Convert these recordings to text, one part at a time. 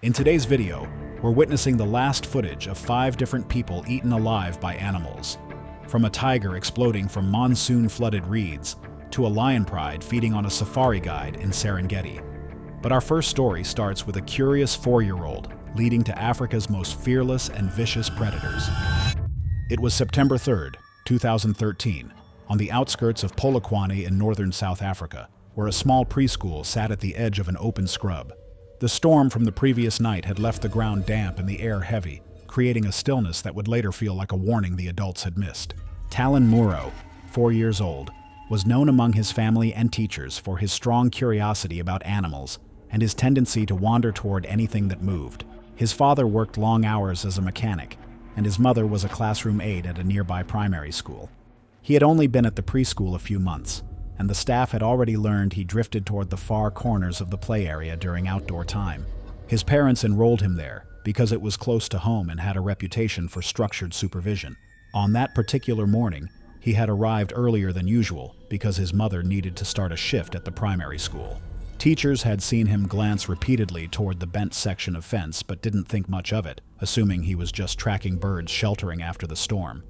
In today's video, we're witnessing the last footage of 5 different people eaten alive by animals. From a tiger exploding from monsoon-flooded reeds, to a lion pride feeding on a safari guide in Serengeti. But our first story starts with a curious 4-year-old leading to Africa's most fearless and vicious predators. It was September 3rd, 2013, on the outskirts of Polokwane in northern South Africa, where a small preschool sat at the edge of an open scrub. The storm from the previous night had left the ground damp and the air heavy, creating a stillness that would later feel like a warning the adults had missed. Talon Muro, 4 years old, was known among his family and teachers for his strong curiosity about animals and his tendency to wander toward anything that moved. His father worked long hours as a mechanic, and his mother was a classroom aide at a nearby primary school. He had only been at the preschool a few months, and the staff had already learned he drifted toward the far corners of the play area during outdoor time. His parents enrolled him there because it was close to home and had a reputation for structured supervision. On that particular morning, he had arrived earlier than usual because his mother needed to start a shift at the primary school. Teachers had seen him glance repeatedly toward the bent section of fence but didn't think much of it, assuming he was just tracking birds sheltering after the storm.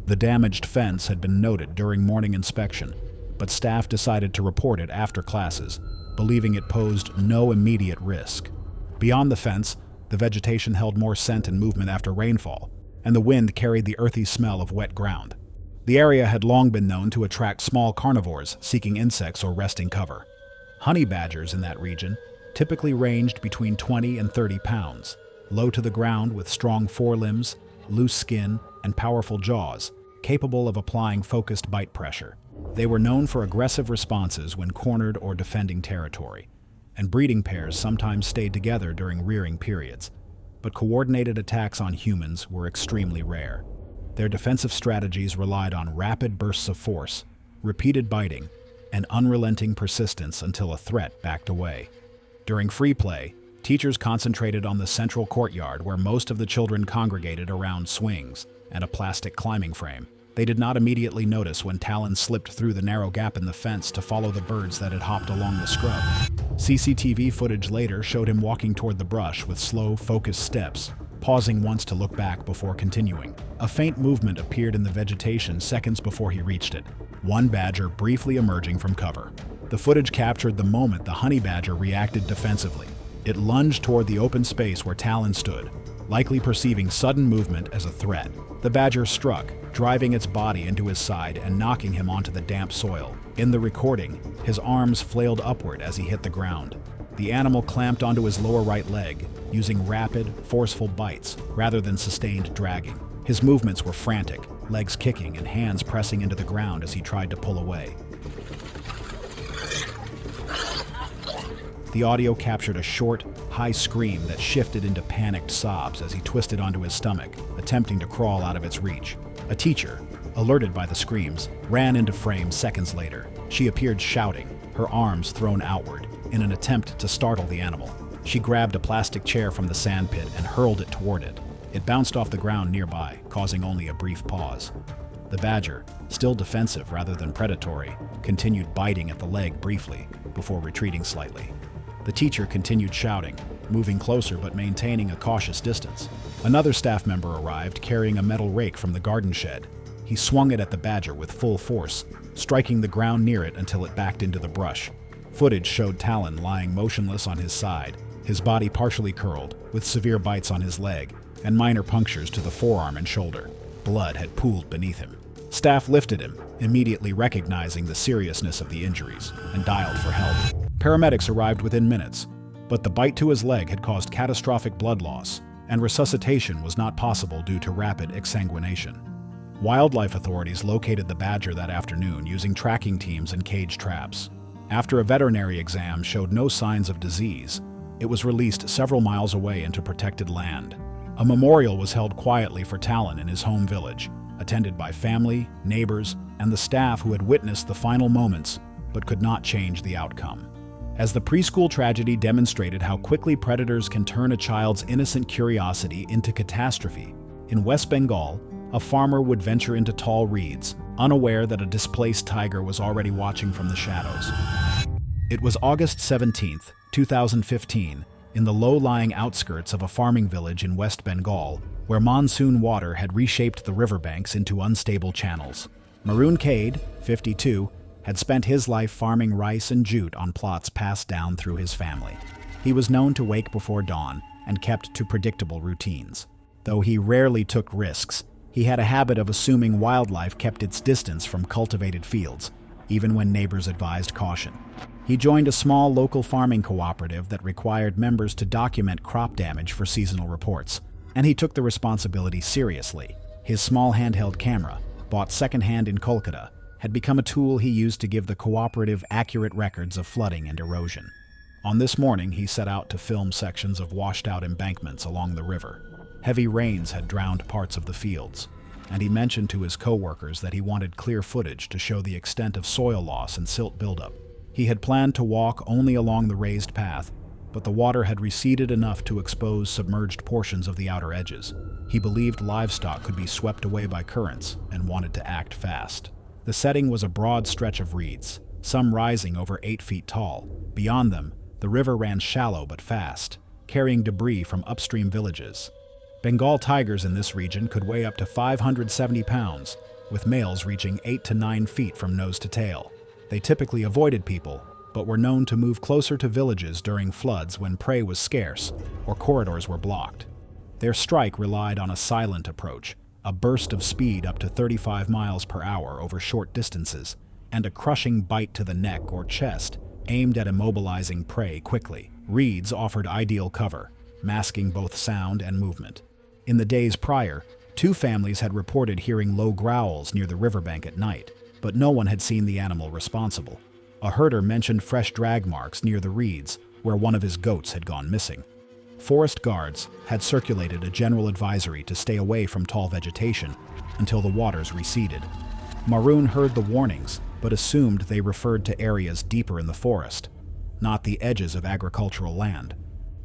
The damaged fence had been noted during morning inspection, but staff decided to report it after classes, believing it posed no immediate risk. Beyond the fence, the vegetation held more scent and movement after rainfall, and the wind carried the earthy smell of wet ground. The area had long been known to attract small carnivores seeking insects or resting cover. Honey badgers in that region typically ranged between 20 and 30 pounds, low to the ground with strong forelimbs, loose skin, and powerful jaws, capable of applying focused bite pressure. They were known for aggressive responses when cornered or defending territory, and breeding pairs sometimes stayed together during rearing periods, but coordinated attacks on humans were extremely rare. Their defensive strategies relied on rapid bursts of force, repeated biting, and unrelenting persistence until a threat backed away. During free play, teachers concentrated on the central courtyard where most of the children congregated around swings and a plastic climbing frame. They did not immediately notice when Talon slipped through the narrow gap in the fence to follow the birds that had hopped along the scrub. CCTV footage later showed him walking toward the brush with slow, focused steps, pausing once to look back before continuing. A faint movement appeared in the vegetation seconds before he reached it, one badger briefly emerging from cover. The footage captured the moment the honey badger reacted defensively. It lunged toward the open space where Talon stood, likely perceiving sudden movement as a threat. The badger struck, driving its body into his side and knocking him onto the damp soil. In the recording, his arms flailed upward as he hit the ground. The animal clamped onto his lower right leg, using rapid, forceful bites rather than sustained dragging. His movements were frantic, legs kicking and hands pressing into the ground as he tried to pull away. The audio captured a short, high scream that shifted into panicked sobs as he twisted onto his stomach, attempting to crawl out of its reach. A teacher, alerted by the screams, ran into frame seconds later. She appeared shouting, her arms thrown outward, in an attempt to startle the animal. She grabbed a plastic chair from the sandpit and hurled it toward it. It bounced off the ground nearby, causing only a brief pause. The badger, still defensive rather than predatory, continued biting at the leg briefly, before retreating slightly. The teacher continued shouting, moving closer but maintaining a cautious distance. Another staff member arrived carrying a metal rake from the garden shed. He swung it at the badger with full force, striking the ground near it until it backed into the brush. Footage showed Talon lying motionless on his side, his body partially curled, with severe bites on his leg, and minor punctures to the forearm and shoulder. Blood had pooled beneath him. Staff lifted him, immediately recognizing the seriousness of the injuries, and dialed for help. Paramedics arrived within minutes, but the bite to his leg had caused catastrophic blood loss, and resuscitation was not possible due to rapid exsanguination. Wildlife authorities located the badger that afternoon using tracking teams and cage traps. After a veterinary exam showed no signs of disease, it was released several miles away into protected land. A memorial was held quietly for Talon in his home village, attended by family, neighbors, and the staff who had witnessed the final moments but could not change the outcome. As the preschool tragedy demonstrated how quickly predators can turn a child's innocent curiosity into catastrophe, in West Bengal, a farmer would venture into tall reeds, unaware that a displaced tiger was already watching from the shadows. It was August 17, 2015, in the low-lying outskirts of a farming village in West Bengal, where monsoon water had reshaped the riverbanks into unstable channels. Maroon Cade, 52, had spent his life farming rice and jute on plots passed down through his family. He was known to wake before dawn and kept to predictable routines. Though he rarely took risks, he had a habit of assuming wildlife kept its distance from cultivated fields, even when neighbors advised caution. He joined a small local farming cooperative that required members to document crop damage for seasonal reports, and he took the responsibility seriously. His small handheld camera, bought secondhand in Kolkata, had become a tool he used to give the cooperative accurate records of flooding and erosion. On this morning, he set out to film sections of washed-out embankments along the river. Heavy rains had drowned parts of the fields, and he mentioned to his co-workers that he wanted clear footage to show the extent of soil loss and silt buildup. He had planned to walk only along the raised path, but the water had receded enough to expose submerged portions of the outer edges. He believed livestock could be swept away by currents and wanted to act fast. The setting was a broad stretch of reeds, some rising over 8 feet tall. Beyond them, the river ran shallow but fast, carrying debris from upstream villages. Bengal tigers in this region could weigh up to 570 pounds, with males reaching 8 to 9 feet from nose to tail. They typically avoided people, but were known to move closer to villages during floods when prey was scarce or corridors were blocked. Their strike relied on a silent approach, a burst of speed up to 35 miles per hour over short distances, and a crushing bite to the neck or chest aimed at immobilizing prey quickly. Reeds offered ideal cover, masking both sound and movement. In the days prior, 2 families had reported hearing low growls near the riverbank at night, but no one had seen the animal responsible. A herder mentioned fresh drag marks near the reeds where one of his goats had gone missing. Forest guards had circulated a general advisory to stay away from tall vegetation until the waters receded. Maroon heard the warnings, but assumed they referred to areas deeper in the forest, not the edges of agricultural land.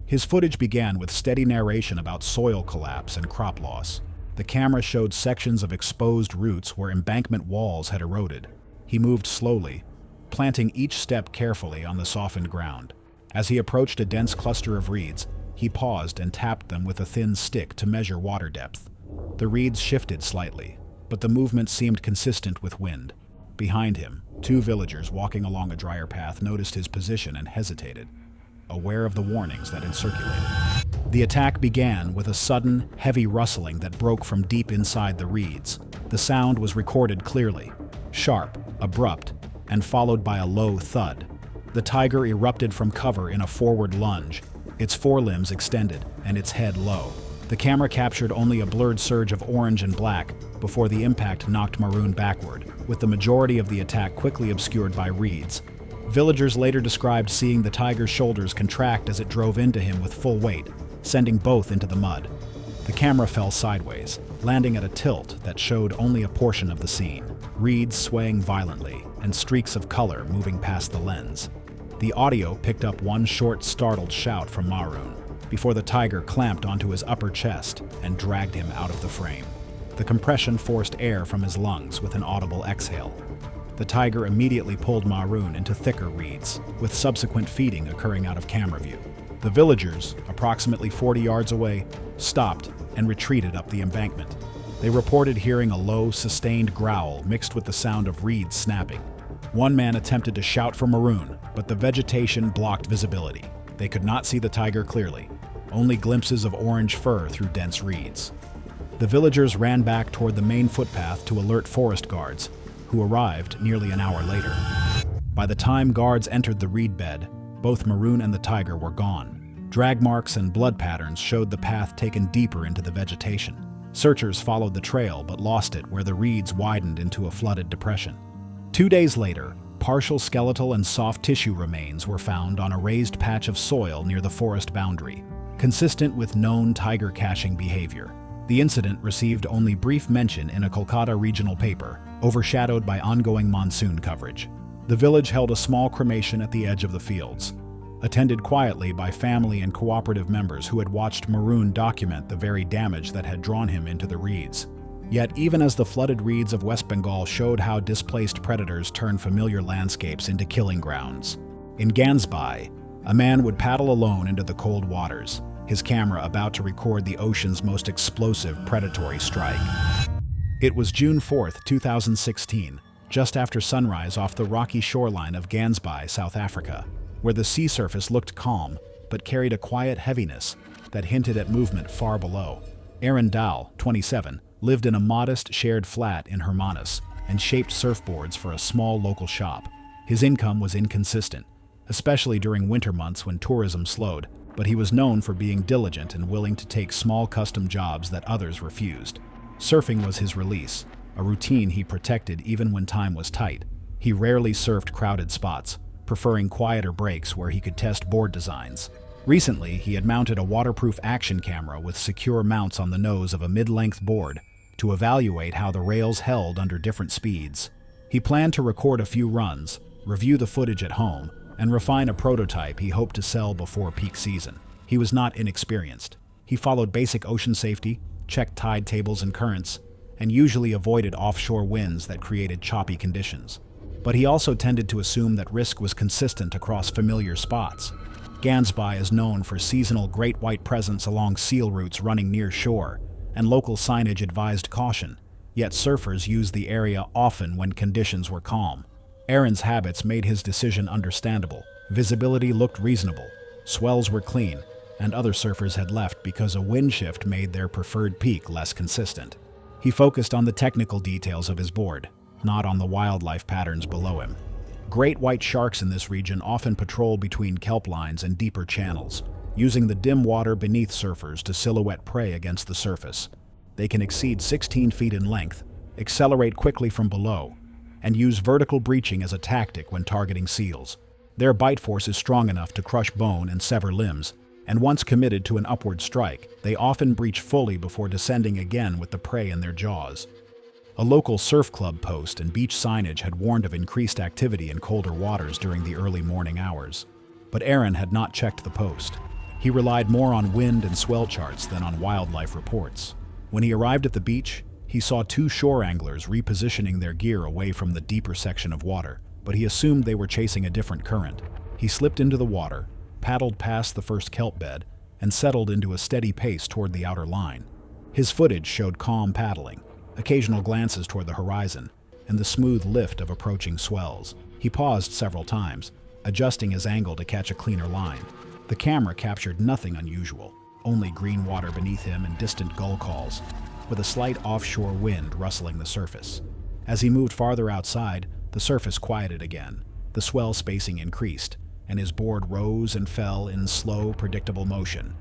His footage began with steady narration about soil collapse and crop loss. The camera showed sections of exposed roots where embankment walls had eroded. He moved slowly, planting each step carefully on the softened ground. As he approached a dense cluster of reeds, he paused and tapped them with a thin stick to measure water depth. The reeds shifted slightly, but the movement seemed consistent with wind. Behind him, 2 villagers walking along a drier path noticed his position and hesitated, aware of the warnings that had circulated. The attack began with a sudden, heavy rustling that broke from deep inside the reeds. The sound was recorded clearly, sharp, abrupt, and followed by a low thud. The tiger erupted from cover in a forward lunge, its forelimbs extended and its head low. The camera captured only a blurred surge of orange and black before the impact knocked Maroon backward, with the majority of the attack quickly obscured by reeds. Villagers later described seeing the tiger's shoulders contract as it drove into him with full weight, sending both into the mud. The camera fell sideways, landing at a tilt that showed only a portion of the scene, reeds swaying violently and streaks of color moving past the lens. The audio picked up one short, startled shout from Maroon before the tiger clamped onto his upper chest and dragged him out of the frame. The compression forced air from his lungs with an audible exhale. The tiger immediately pulled Maroon into thicker reeds, with subsequent feeding occurring out of camera view. The villagers, approximately 40 yards away, stopped and retreated up the embankment. They reported hearing a low, sustained growl mixed with the sound of reeds snapping. One man attempted to shout for Maroon, but the vegetation blocked visibility. They could not see the tiger clearly, only glimpses of orange fur through dense reeds. The villagers ran back toward the main footpath to alert forest guards, who arrived nearly an hour later. By the time guards entered the reed bed, both Maroon and the tiger were gone. Drag marks and blood patterns showed the path taken deeper into the vegetation. Searchers followed the trail but lost it where the reeds widened into a flooded depression. 2 days later, partial skeletal and soft tissue remains were found on a raised patch of soil near the forest boundary, consistent with known tiger caching behavior. The incident received only brief mention in a Kolkata regional paper, overshadowed by ongoing monsoon coverage. The village held a small cremation at the edge of the fields, attended quietly by family and cooperative members who had watched Maroon document the very damage that had drawn him into the reeds. Yet even as the flooded reeds of West Bengal showed how displaced predators turn familiar landscapes into killing grounds. In Gansbai, A man would paddle alone into the cold waters, his camera about to record the ocean's most explosive predatory strike. It was June 4th, 2016, just after sunrise off the rocky shoreline of Gansby, South Africa, where the sea surface looked calm but carried a quiet heaviness that hinted at movement far below. Aaron Dahl, 27, lived in a modest shared flat in Hermanus and shaped surfboards for a small local shop. His income was inconsistent, especially during winter months when tourism slowed, but he was known for being diligent and willing to take small custom jobs that others refused. Surfing was his release, a routine he protected even when time was tight. He rarely surfed crowded spots, preferring quieter breaks where he could test board designs. Recently, he had mounted a waterproof action camera with secure mounts on the nose of a mid-length board to evaluate how the rails held under different speeds. He planned to record a few runs, review the footage at home, and refine a prototype he hoped to sell before peak season. He was not inexperienced. He followed basic ocean safety, checked tide tables and currents, and usually avoided offshore winds that created choppy conditions. But he also tended to assume that risk was consistent across familiar spots. Gansby is known for seasonal great white presence along seal routes running near shore, and local signage advised caution, yet surfers used the area often when conditions were calm. Aaron's habits made his decision understandable. Visibility looked reasonable, swells were clean, and other surfers had left because a wind shift made their preferred peak less consistent. He focused on the technical details of his board, not on the wildlife patterns below him. Great white sharks in this region often patrol between kelp lines and deeper channels, using the dim water beneath surfers to silhouette prey against the surface. They can exceed 16 feet in length, accelerate quickly from below, and use vertical breaching as a tactic when targeting seals. Their bite force is strong enough to crush bone and sever limbs, and once committed to an upward strike, they often breach fully before descending again with the prey in their jaws. A local surf club post and beach signage had warned of increased activity in colder waters during the early morning hours. But Aaron had not checked the post. He relied more on wind and swell charts than on wildlife reports. When he arrived at the beach, he saw two shore anglers repositioning their gear away from the deeper section of water, but he assumed they were chasing a different current. He slipped into the water, paddled past the first kelp bed, and settled into a steady pace toward the outer line. His footage showed calm paddling, occasional glances toward the horizon, and the smooth lift of approaching swells. He paused several times, adjusting his angle to catch a cleaner line. The camera captured nothing unusual, only green water beneath him and distant gull calls, with a slight offshore wind rustling the surface. As he moved farther outside, the surface quieted again. The swell spacing increased, and his board rose and fell in slow, predictable motion.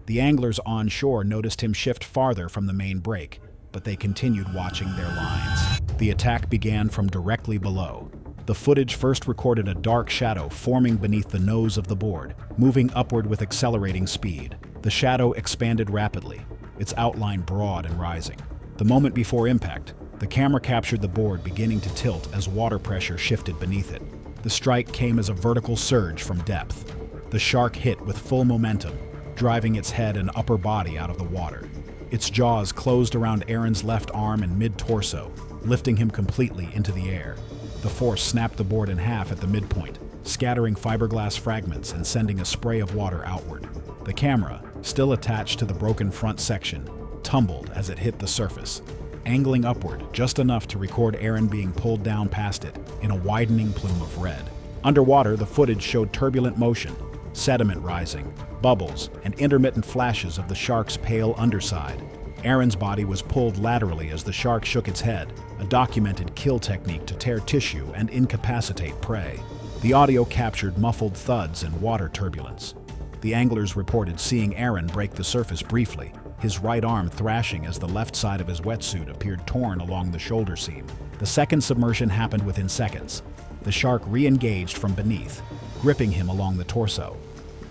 The anglers on shore noticed him shift farther from the main break, but they continued watching their lines. The attack began from directly below. The footage first recorded a dark shadow forming beneath the nose of the board, moving upward with accelerating speed. The shadow expanded rapidly, its outline broad and rising. The moment before impact, the camera captured the board beginning to tilt as water pressure shifted beneath it. The strike came as a vertical surge from depth. The shark hit with full momentum, driving its head and upper body out of the water. Its jaws closed around Aaron's left arm and mid-torso, lifting him completely into the air. The force snapped the board in half at the midpoint, scattering fiberglass fragments and sending a spray of water outward. The camera, still attached to the broken front section, tumbled as it hit the surface, angling upward just enough to record Aaron being pulled down past it in a widening plume of red. Underwater, the footage showed turbulent motion, sediment rising, bubbles, and intermittent flashes of the shark's pale underside. Aaron's body was pulled laterally as the shark shook its head, a documented kill technique to tear tissue and incapacitate prey. The audio captured muffled thuds and water turbulence. The anglers reported seeing Aaron break the surface briefly, his right arm thrashing as the left side of his wetsuit appeared torn along the shoulder seam. The second submersion happened within seconds. The shark re-engaged from beneath, gripping him along the torso.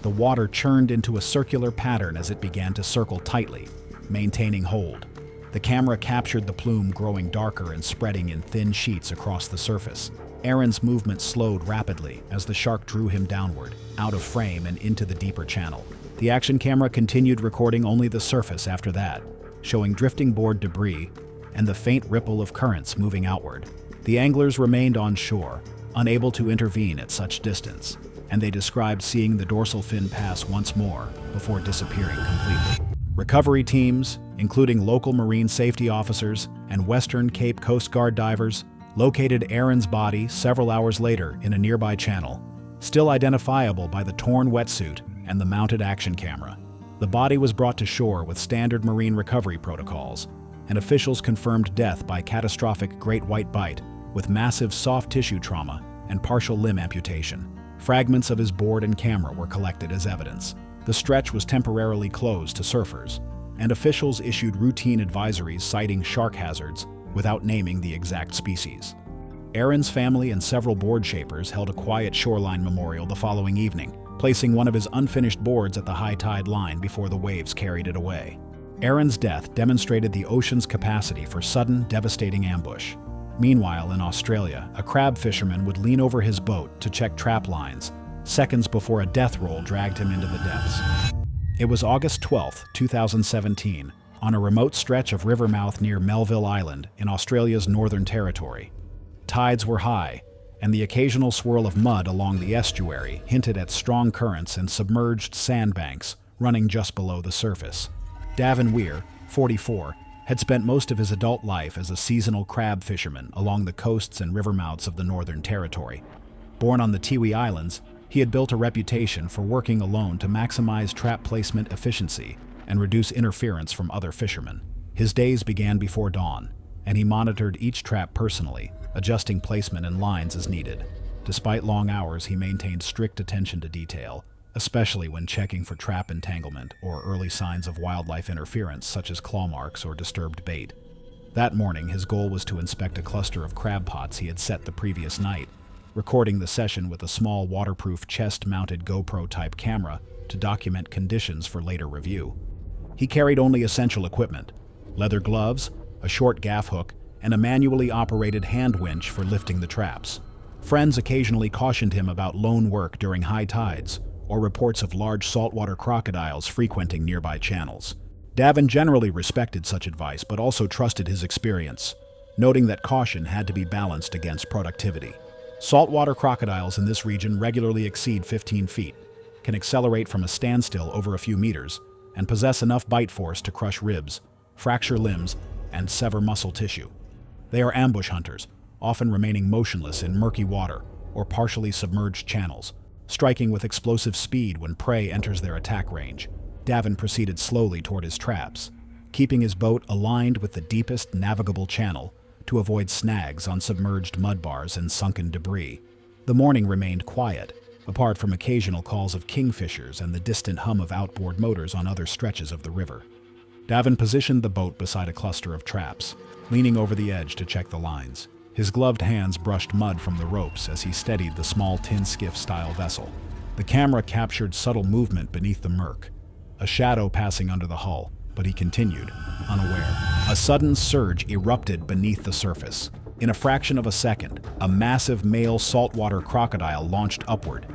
The water churned into a circular pattern as it began to circle tightly, maintaining hold. The camera captured the plume growing darker and spreading in thin sheets across the surface. Aaron's movement slowed rapidly as the shark drew him downward, out of frame and into the deeper channel. The action camera continued recording only the surface after that, showing drifting board debris and the faint ripple of currents moving outward. The anglers remained on shore, unable to intervene at such distance. and they described seeing the dorsal fin pass once more before disappearing completely. Recovery teams, including local marine safety officers and Western Cape Coast Guard divers, located Aaron's body several hours later in a nearby channel, still identifiable by the torn wetsuit and the mounted action camera. The body was brought to shore with standard marine recovery protocols, and officials confirmed death by catastrophic great white bite with massive soft tissue trauma and partial limb amputation. Fragments of his board and camera were collected as evidence. The stretch was temporarily closed to surfers, and officials issued routine advisories citing shark hazards without naming the exact species. Aaron's family and several board shapers held a quiet shoreline memorial the following evening, placing one of his unfinished boards at the high tide line before the waves carried it away. Aaron's death demonstrated the ocean's capacity for sudden, devastating ambush. Meanwhile, in Australia, a crab fisherman would lean over his boat to check trap lines, seconds before a death roll dragged him into the depths. It was August 12, 2017, on a remote stretch of river mouth near Melville Island in Australia's Northern Territory. Tides were high, and the occasional swirl of mud along the estuary hinted at strong currents and submerged sandbanks running just below the surface. Davin Weir, 44, had spent most of his adult life as a seasonal crab fisherman along the coasts and river mouths of the Northern Territory. Born on the Tiwi Islands, he had built a reputation for working alone to maximize trap placement efficiency and reduce interference from other fishermen. His days began before dawn, and he monitored each trap personally, adjusting placement and lines as needed. Despite long hours, he maintained strict attention to detail, especially when checking for trap entanglement or early signs of wildlife interference such as claw marks or disturbed bait. That morning, his goal was to inspect a cluster of crab pots he had set the previous night, recording the session with a small waterproof chest-mounted GoPro-type camera to document conditions for later review. He carried only essential equipment: leather gloves, a short gaff hook, and a manually operated hand winch for lifting the traps. Friends occasionally cautioned him about lone work during high tides or reports of large saltwater crocodiles frequenting nearby channels. Davin generally respected such advice but also trusted his experience, noting that caution had to be balanced against productivity. Saltwater crocodiles in this region regularly exceed 15 feet, can accelerate from a standstill over a few meters, and possess enough bite force to crush ribs, fracture limbs, and sever muscle tissue. They are ambush hunters, often remaining motionless in murky water or partially submerged channels, striking with explosive speed when prey enters their attack range. Davin proceeded slowly toward his traps, keeping his boat aligned with the deepest navigable channel to avoid snags on submerged mud bars and sunken debris. The morning remained quiet, apart from occasional calls of kingfishers and the distant hum of outboard motors on other stretches of the river. Davin positioned the boat beside a cluster of traps, leaning over the edge to check the lines. His gloved hands brushed mud from the ropes as he steadied the small tin skiff-style vessel. The camera captured subtle movement beneath the murk, a shadow passing under the hull, but he continued, unaware. A sudden surge erupted beneath the surface. In a fraction of a second, a massive male saltwater crocodile launched upward,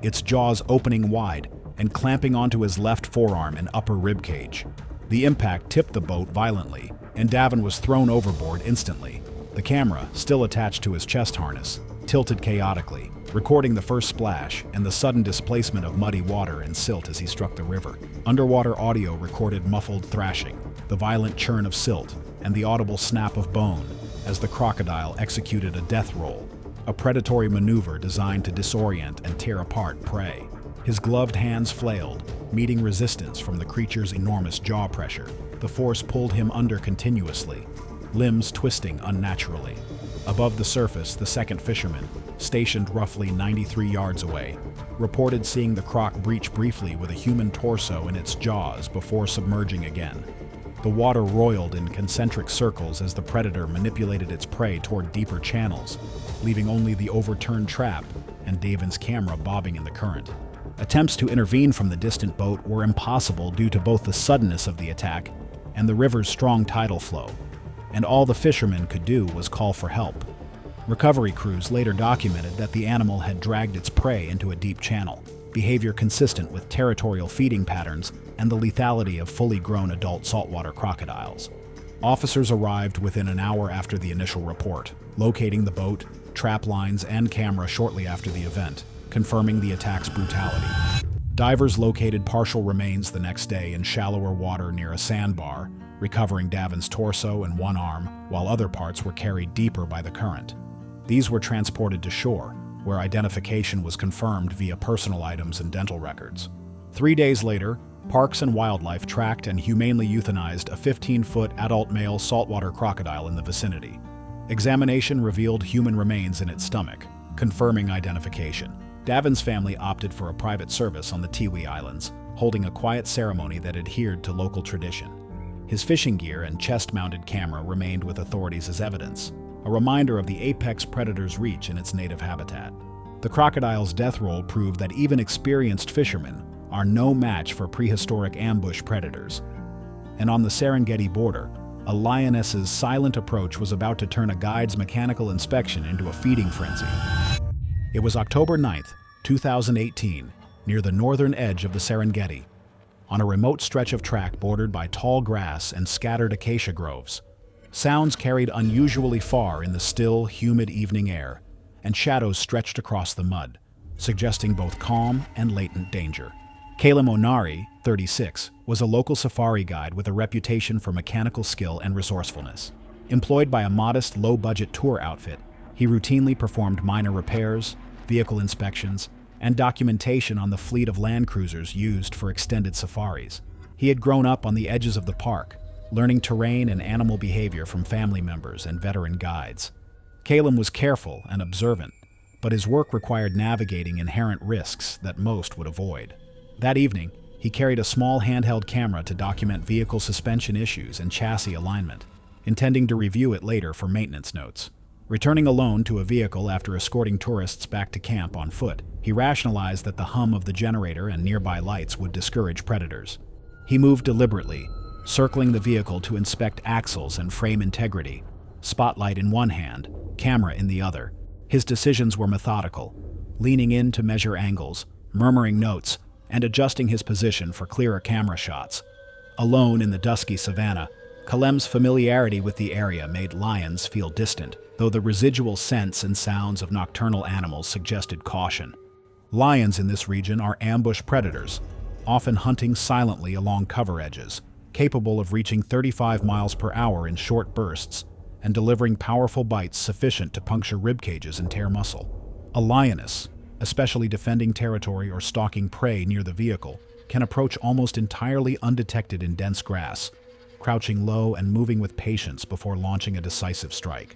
its jaws opening wide and clamping onto his left forearm and upper rib cage. The impact tipped the boat violently, and Davin was thrown overboard instantly. The camera, still attached to his chest harness, tilted chaotically, recording the first splash and the sudden displacement of muddy water and silt as he struck the river. Underwater audio recorded muffled thrashing, the violent churn of silt, and the audible snap of bone as the crocodile executed a death roll, a predatory maneuver designed to disorient and tear apart prey. His gloved hands flailed, meeting resistance from the creature's enormous jaw pressure. The force pulled him under continuously, limbs twisting unnaturally. Above the surface, the second fisherman, stationed roughly 93 yards away, reported seeing the croc breach briefly with a human torso in its jaws before submerging again. The water roiled in concentric circles as the predator manipulated its prey toward deeper channels, leaving only the overturned trap and Davin's camera bobbing in the current. Attempts to intervene from the distant boat were impossible due to both the suddenness of the attack and the river's strong tidal flow, and all the fishermen could do was call for help. Recovery crews later documented that the animal had dragged its prey into a deep channel, behavior consistent with territorial feeding patterns and the lethality of fully grown adult saltwater crocodiles. Officers arrived within an hour after the initial report, locating the boat, trap lines, and camera shortly after the event. confirming the attack's brutality. Divers located partial remains the next day in shallower water near a sandbar, recovering Davin's torso and one arm, while other parts were carried deeper by the current. These were transported to shore, where identification was confirmed via personal items and dental records. 3 days later, Parks and Wildlife tracked and humanely euthanized a 15-foot adult male saltwater crocodile in the vicinity. Examination revealed human remains in its stomach, confirming identification. Davin's family opted for a private service on the Tiwi Islands, holding a quiet ceremony that adhered to local tradition. His fishing gear and chest-mounted camera remained with authorities as evidence, a reminder of the apex predator's reach in its native habitat. The crocodile's death roll proved that even experienced fishermen are no match for prehistoric ambush predators. And on the Serengeti border, a lioness's silent approach was about to turn a guide's mechanical inspection into a feeding frenzy. It was October 9, 2018, near the northern edge of the Serengeti. On a remote stretch of track bordered by tall grass and scattered acacia groves, sounds carried unusually far in the still, humid evening air, and shadows stretched across the mud, suggesting both calm and latent danger. Calum Onari, 36, was a local safari guide with a reputation for mechanical skill and resourcefulness. Employed by a modest, low-budget tour outfit, he routinely performed minor repairs, vehicle inspections, and documentation on the fleet of land cruisers used for extended safaris. He had grown up on the edges of the park, learning terrain and animal behavior from family members and veteran guides. Calum was careful and observant, but his work required navigating inherent risks that most would avoid. That evening, he carried a small handheld camera to document vehicle suspension issues and chassis alignment, intending to review it later for maintenance notes. Returning alone to a vehicle after escorting tourists back to camp on foot, he rationalized that the hum of the generator and nearby lights would discourage predators. He moved deliberately, circling the vehicle to inspect axles and frame integrity, spotlight in one hand, camera in the other. His decisions were methodical, leaning in to measure angles, murmuring notes, and adjusting his position for clearer camera shots. Alone in the dusky savanna, Calem's familiarity with the area made lions feel distant, though the residual scents and sounds of nocturnal animals suggested caution. Lions in this region are ambush predators, often hunting silently along cover edges, capable of reaching 35 miles per hour in short bursts and delivering powerful bites sufficient to puncture rib cages and tear muscle. A lioness, especially defending territory or stalking prey near the vehicle, can approach almost entirely undetected in dense grass, crouching low and moving with patience before launching a decisive strike.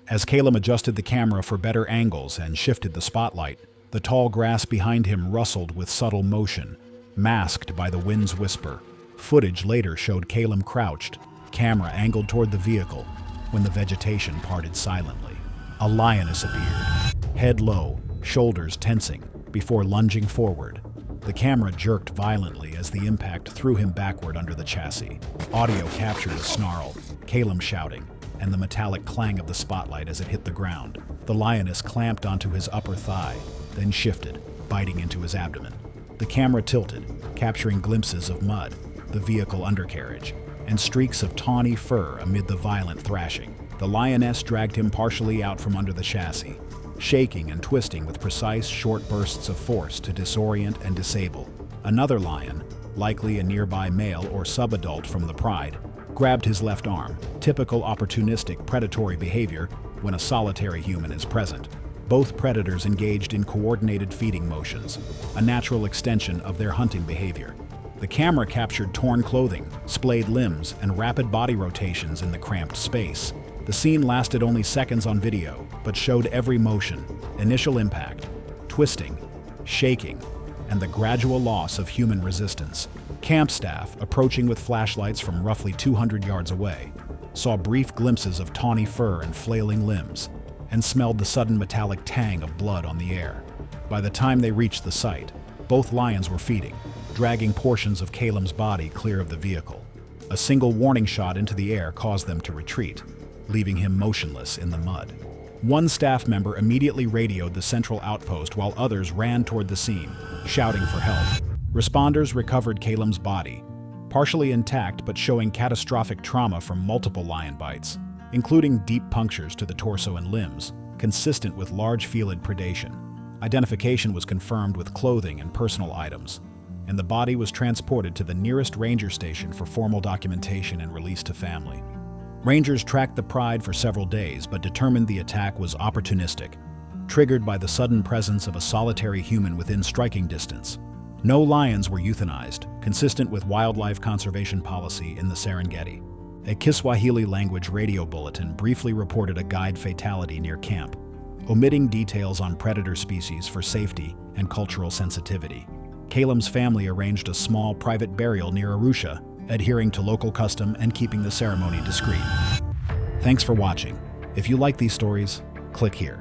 As Calum adjusted the camera for better angles and shifted the spotlight, the tall grass behind him rustled with subtle motion, masked by the wind's whisper. Footage later showed Calum crouched, camera angled toward the vehicle, when the vegetation parted silently. A lioness appeared, head low, shoulders tensing, before lunging forward. The camera jerked violently as the impact threw him backward under the chassis. Audio captured a snarl, Calum shouting, and the metallic clang of the spotlight as it hit the ground. The lioness clamped onto his upper thigh, then shifted, biting into his abdomen. The camera tilted, capturing glimpses of mud, the vehicle undercarriage, and streaks of tawny fur amid the violent thrashing. The lioness dragged him partially out from under the chassis, shaking and twisting with precise, short bursts of force to disorient and disable. Another lion, likely a nearby male or subadult from the pride, grabbed his left arm, typical opportunistic predatory behavior when a solitary human is present. Both predators engaged in coordinated feeding motions, a natural extension of their hunting behavior. The camera captured torn clothing, splayed limbs, and rapid body rotations in the cramped space. The scene lasted only seconds on video, but showed every motion, initial impact, twisting, shaking, and the gradual loss of human resistance. Camp staff, approaching with flashlights from roughly 200 yards away, saw brief glimpses of tawny fur and flailing limbs, and smelled the sudden metallic tang of blood on the air. By the time they reached the site, both lions were feeding, dragging portions of Calum's body clear of the vehicle. A single warning shot into the air caused them to retreat, leaving him motionless in the mud. One staff member immediately radioed the central outpost while others ran toward the scene, shouting for help. Responders recovered Calum's body, partially intact but showing catastrophic trauma from multiple lion bites, including deep punctures to the torso and limbs, consistent with large felid predation. Identification was confirmed with clothing and personal items, and the body was transported to the nearest ranger station for formal documentation and release to family. Rangers tracked the pride for several days but determined the attack was opportunistic, triggered by the sudden presence of a solitary human within striking distance. No lions were euthanized, consistent with wildlife conservation policy in the Serengeti. A Kiswahili language radio bulletin briefly reported a guide fatality near camp, omitting details on predator species for safety and cultural sensitivity. Kalem's family arranged a small private burial near Arusha, adhering to local custom and keeping the ceremony discreet. Thanks for watching. If you like these stories, click here.